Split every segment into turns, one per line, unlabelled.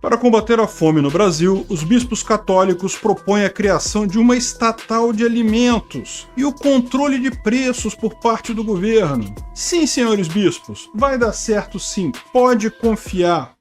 Para combater a fome no Brasil, os bispos católicos propõem a criação de uma estatal de alimentos e o controle de preços por parte do governo. Sim, senhores bispos, vai dar certo sim, pode confiar.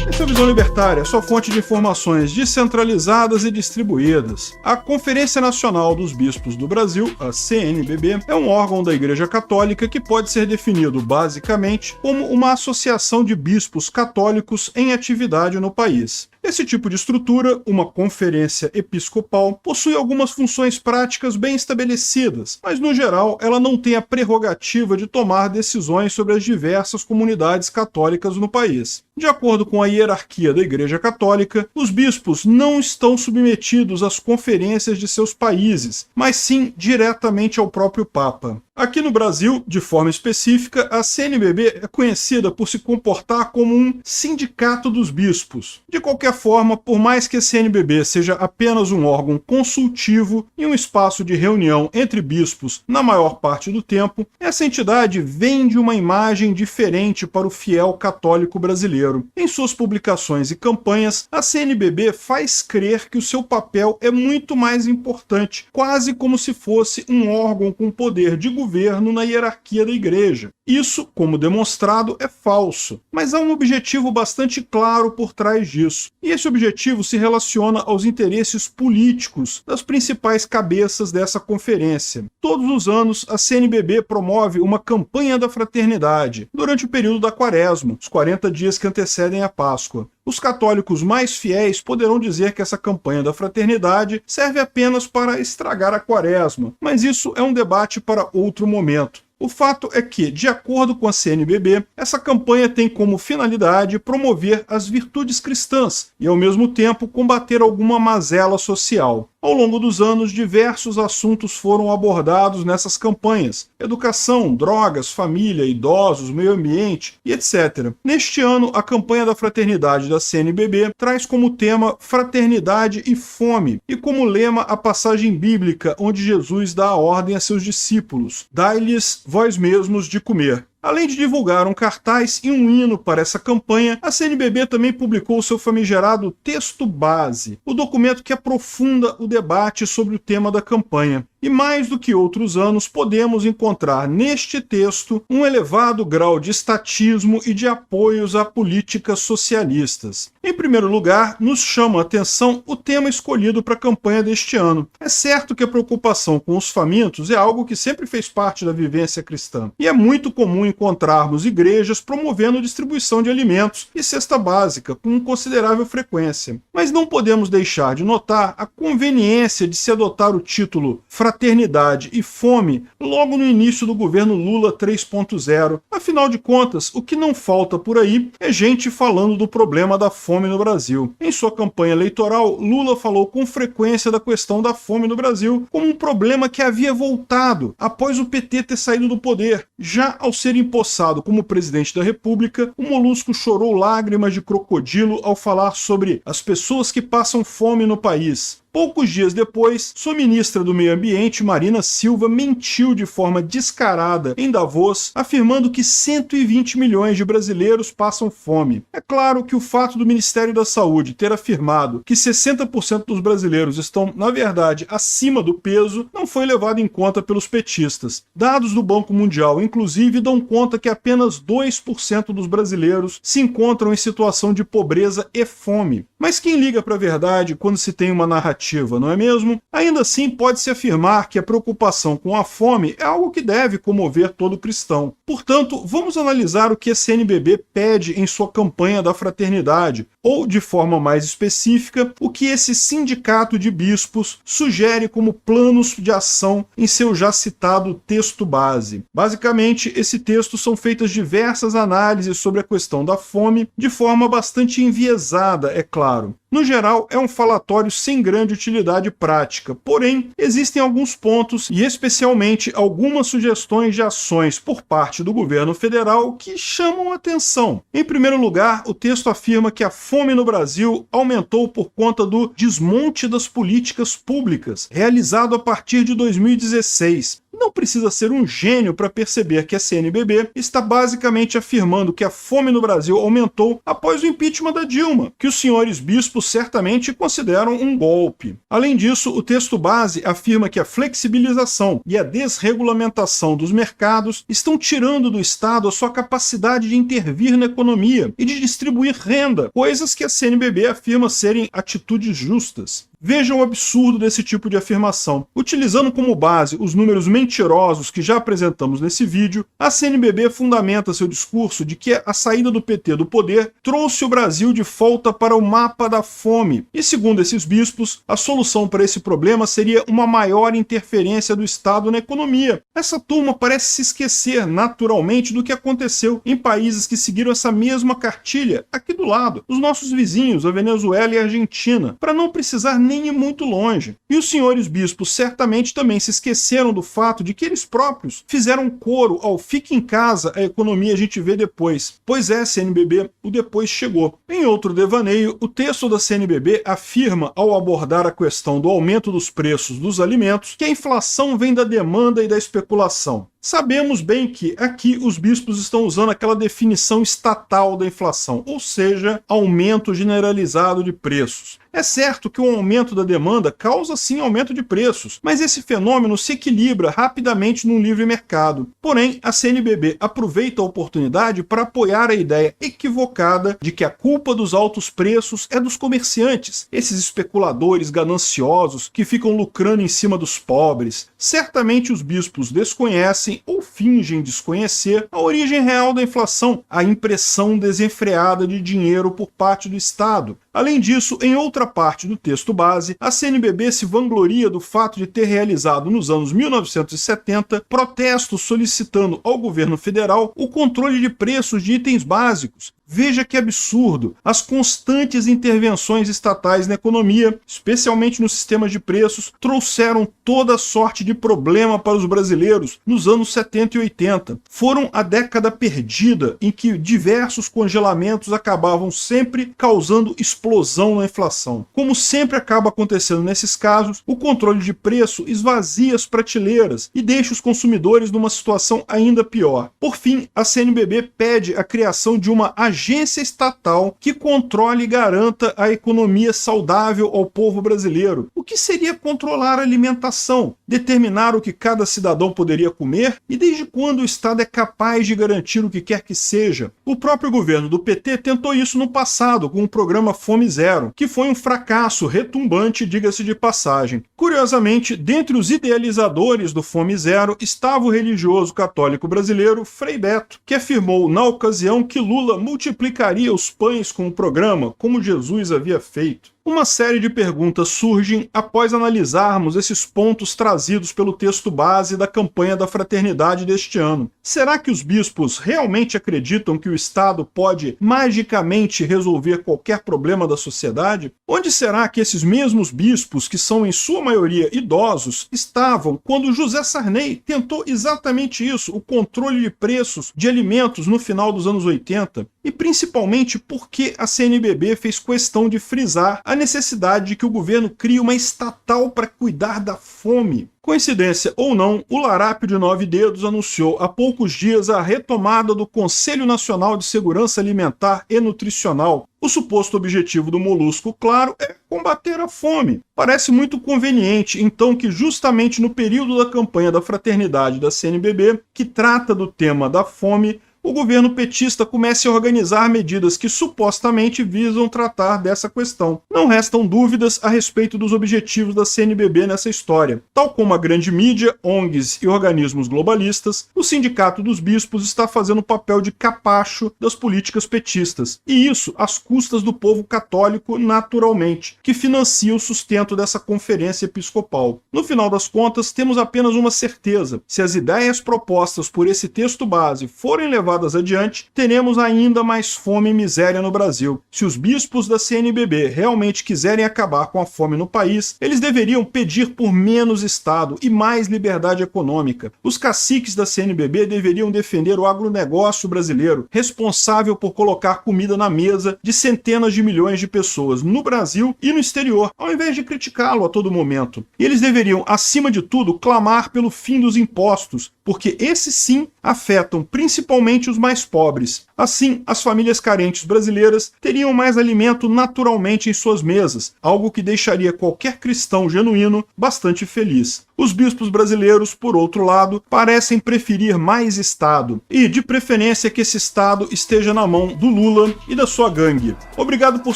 Essa é a Visão Libertária, sua fonte de informações descentralizadas e distribuídas. A Conferência Nacional dos Bispos do Brasil, a CNBB, é um órgão da Igreja Católica que pode ser definido basicamente como uma associação de bispos católicos em atividade no país. Esse tipo de estrutura, uma conferência episcopal, possui algumas funções práticas bem estabelecidas, mas no geral ela não tem a prerrogativa de tomar decisões sobre as diversas comunidades católicas no país. De acordo com a hierarquia da Igreja Católica, os bispos não estão submetidos às conferências de seus países, mas sim diretamente ao próprio Papa. Aqui no Brasil, de forma específica, a CNBB é conhecida por se comportar como um sindicato dos bispos. De qualquer forma, por mais que a CNBB seja apenas um órgão consultivo e um espaço de reunião entre bispos na maior parte do tempo, essa entidade vende uma imagem diferente para o fiel católico brasileiro. Em suas publicações e campanhas, a CNBB faz crer que o seu papel é muito mais importante, quase como se fosse um órgão com poder de governo na hierarquia da Igreja. Isso, como demonstrado, é falso, mas há um objetivo bastante claro por trás disso. E esse objetivo se relaciona aos interesses políticos das principais cabeças dessa conferência. Todos os anos, a CNBB promove uma campanha da fraternidade, durante o período da Quaresma, os 40 dias que antecedem a Páscoa. Os católicos mais fiéis poderão dizer que essa campanha da fraternidade serve apenas para estragar a Quaresma, mas isso é um debate para outro momento. O fato é que, de acordo com a CNBB, essa campanha tem como finalidade promover as virtudes cristãs e, ao mesmo tempo, combater alguma mazela social. Ao longo dos anos, diversos assuntos foram abordados nessas campanhas: educação, drogas, família, idosos, meio ambiente e etc. Neste ano, a campanha da fraternidade da CNBB traz como tema fraternidade e fome, e como lema a passagem bíblica onde Jesus dá a ordem a seus discípulos: dai-lhes vós mesmos de comer. Além de divulgar um cartaz e um hino para essa campanha, a CNBB também publicou seu famigerado Texto Base, o documento que aprofunda o debate sobre o tema da campanha. E mais do que outros anos, podemos encontrar neste texto um elevado grau de estatismo e de apoios a políticas socialistas. Em primeiro lugar, nos chama a atenção o tema escolhido para a campanha deste ano. É certo que a preocupação com os famintos é algo que sempre fez parte da vivência cristã, e é muito comum encontrarmos igrejas promovendo distribuição de alimentos e cesta básica com considerável frequência. Mas não podemos deixar de notar a conveniência de se adotar o título Fraternidade e Fome logo no início do governo Lula 3.0. Afinal de contas, o que não falta por aí é gente falando do problema da fome no Brasil. Em sua campanha eleitoral, Lula falou com frequência da questão da fome no Brasil como um problema que havia voltado após o PT ter saído do poder. Já ao ser empossado como presidente da República, o Molusco chorou lágrimas de crocodilo ao falar sobre as pessoas que passam fome no país. Poucos dias depois, sua ministra do Meio Ambiente, Marina Silva, mentiu de forma descarada em Davos, afirmando que 120 milhões de brasileiros passam fome. É claro que o fato do Ministério da Saúde ter afirmado que 60% dos brasileiros estão, na verdade, acima do peso, não foi levado em conta pelos petistas. Dados do Banco Mundial, inclusive, dão conta que apenas 2% dos brasileiros se encontram em situação de pobreza e fome. Mas quem liga para a verdade quando se tem uma narrativa, não é mesmo? Ainda assim, pode-se afirmar que a preocupação com a fome é algo que deve comover todo cristão. Portanto, vamos analisar o que a CNBB pede em sua campanha da fraternidade, ou, de forma mais específica, o que esse sindicato de bispos sugere como planos de ação em seu já citado texto base. Basicamente, esse texto são feitas diversas análises sobre a questão da fome, de forma bastante enviesada, é claro. No geral, é um falatório sem grande utilidade prática, porém, existem alguns pontos e especialmente algumas sugestões de ações por parte do governo federal que chamam a atenção. Em primeiro lugar, o texto afirma que a fome no Brasil aumentou por conta do desmonte das políticas públicas, realizado a partir de 2016. Não precisa ser um gênio para perceber que a CNBB está basicamente afirmando que a fome no Brasil aumentou após o impeachment da Dilma, que os senhores bispos certamente consideram um golpe. Além disso, o texto base afirma que a flexibilização e a desregulamentação dos mercados estão tirando do Estado a sua capacidade de intervir na economia e de distribuir renda, coisas que a CNBB afirma serem atitudes justas. Veja o absurdo desse tipo de afirmação. Utilizando como base os números mentirosos que já apresentamos nesse vídeo, a CNBB fundamenta seu discurso de que a saída do PT do poder trouxe o Brasil de volta para o mapa da fome. E segundo esses bispos, a solução para esse problema seria uma maior interferência do Estado na economia. Essa turma parece se esquecer naturalmente do que aconteceu em países que seguiram essa mesma cartilha, aqui do lado, os nossos vizinhos, a Venezuela e a Argentina, para não precisar nem ir muito longe. E os senhores bispos certamente também se esqueceram do fato de que eles próprios fizeram coro ao "fique em casa, a economia a gente vê depois". Pois é, CNBB, o depois chegou. Em outro devaneio, o texto da CNBB afirma, ao abordar a questão do aumento dos preços dos alimentos, que a inflação vem da demanda e da especulação. Sabemos bem que aqui os bispos estão usando aquela definição estatal da inflação, ou seja, aumento generalizado de preços. É certo que o aumento da demanda causa sim aumento de preços, mas esse fenômeno se equilibra rapidamente num livre mercado. Porém, a CNBB aproveita a oportunidade para apoiar a ideia equivocada de que a culpa dos altos preços é dos comerciantes, esses especuladores gananciosos que ficam lucrando em cima dos pobres. Certamente os bispos desconhecem ou fingem desconhecer a origem real da inflação, a impressão desenfreada de dinheiro por parte do Estado. Além disso, em outra parte do texto base, a CNBB se vangloria do fato de ter realizado nos anos 1970 protestos solicitando ao governo federal o controle de preços de itens básicos. Veja que absurdo! As constantes intervenções estatais na economia, especialmente nos sistemas de preços, trouxeram toda sorte de problema para os brasileiros nos anos 70 e 80. Foram a década perdida em que diversos congelamentos acabavam sempre causando explosão na inflação. Como sempre acaba acontecendo nesses casos, o controle de preço esvazia as prateleiras e deixa os consumidores numa situação ainda pior. Por fim, a CNBB pede a criação de uma agência estatal que controle e garanta a economia saudável ao povo brasileiro. O que seria controlar a alimentação? Determinar o que cada cidadão poderia comer? E desde quando o Estado é capaz de garantir o que quer que seja? O próprio governo do PT tentou isso no passado com o programa Fome Zero, que foi um fracasso retumbante, diga-se de passagem. Curiosamente, dentre os idealizadores do Fome Zero estava o religioso católico brasileiro Frei Beto, que afirmou na ocasião que Lula multiplicaria os pães com o programa, como Jesus havia feito. Uma série de perguntas surgem após analisarmos esses pontos trazidos pelo texto base da campanha da fraternidade deste ano. Será que os bispos realmente acreditam que o Estado pode magicamente resolver qualquer problema da sociedade? Onde será que esses mesmos bispos, que são em sua maioria idosos, estavam quando José Sarney tentou exatamente isso, o controle de preços de alimentos no final dos anos 80? E principalmente porque a CNBB fez questão de frisar a necessidade de que o governo crie uma estatal para cuidar da fome. Coincidência ou não, o Larápio de 9 Dedos anunciou há poucos dias a retomada do Conselho Nacional de Segurança Alimentar e Nutricional. O suposto objetivo do molusco, claro, é combater a fome. Parece muito conveniente, então, que justamente no período da campanha da fraternidade da CNBB, que trata do tema da fome, o governo petista comece a organizar medidas que supostamente visam tratar dessa questão. Não restam dúvidas a respeito dos objetivos da CNBB nessa história. Tal como a grande mídia, ONGs e organismos globalistas, o Sindicato dos Bispos está fazendo o papel de capacho das políticas petistas. E isso às custas do povo católico, naturalmente, que financia o sustento dessa conferência episcopal. No final das contas, temos apenas uma certeza: se as ideias propostas por esse texto base forem levadas levadas adiante, teremos ainda mais fome e miséria no Brasil. Se os bispos da CNBB realmente quiserem acabar com a fome no país, eles deveriam pedir por menos Estado e mais liberdade econômica. Os caciques da CNBB deveriam defender o agronegócio brasileiro, responsável por colocar comida na mesa de centenas de milhões de pessoas no Brasil e no exterior, ao invés de criticá-lo a todo momento. E eles deveriam, acima de tudo, clamar pelo fim dos impostos, porque esses sim afetam principalmente os mais pobres. Assim, as famílias carentes brasileiras teriam mais alimento naturalmente em suas mesas, algo que deixaria qualquer cristão genuíno bastante feliz. Os bispos brasileiros, por outro lado, parecem preferir mais Estado, e de preferência que esse Estado esteja na mão do Lula e da sua gangue. Obrigado por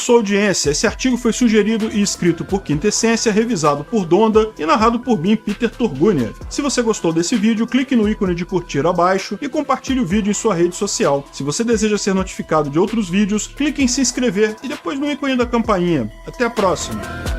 sua audiência. Esse artigo foi sugerido e escrito por Quintessência, revisado por Donda e narrado por mim, Peter Turguniev. Se você gostou desse vídeo, clique no ícone de curtir abaixo e compartilhe o vídeo em sua rede social. Se você deseja ser notificado de outros vídeos, clique em se inscrever e depois no ícone da campainha. Até a próxima!